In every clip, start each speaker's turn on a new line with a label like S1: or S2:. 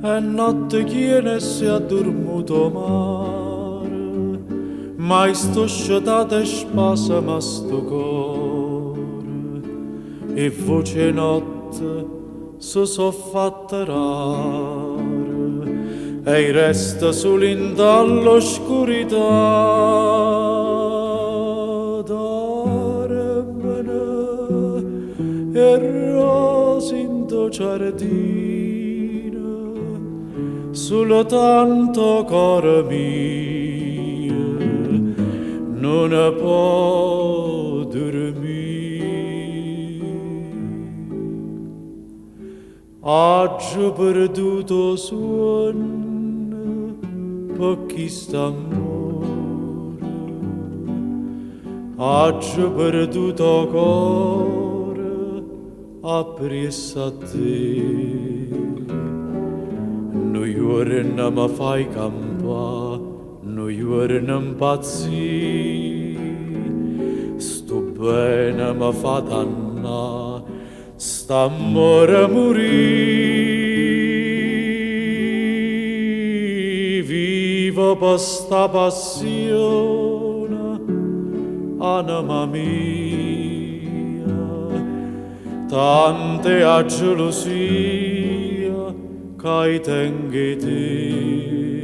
S1: E notte chiene si è dormuto mare, mai sto sciatato e spasama sto cuore, e voce notte so fatta rare, e resta solo in dall'oscurità. Dormene e rose in tuo giardino, solo tanto cuore mio non può dormire. Oggi perduto suono per chi sta amore, oggi perduto cuore appresso a te. Noi ora non mi fai campare, noi ora non impazzire, sto bene mi fa dannare, st'amore morì. Vivo per sta passione, anima mia, tante a gelosia che tengo te,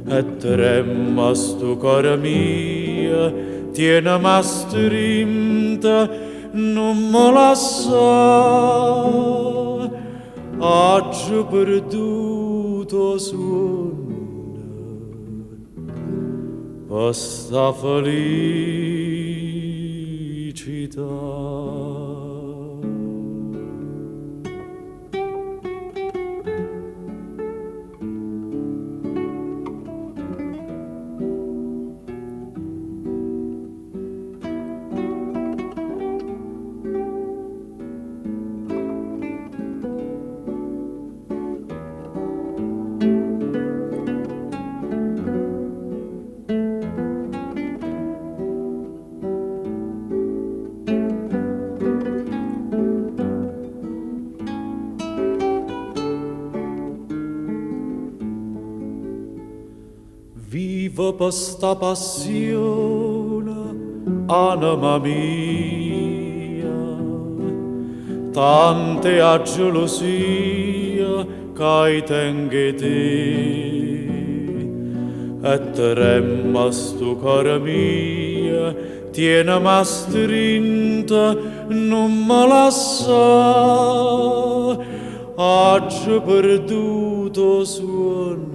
S1: e tremma sto cuore mio, tienimi strinta, non mi lascia. Oggi perduto sonno per sta felicità. Vivo per sta passione, anima mia, tante a gelosia che tengo te, e tremma sto cuore mio, tienimi strinta, non mi lascia. Oggi perduto suono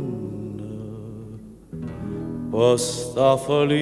S1: per sta felicità.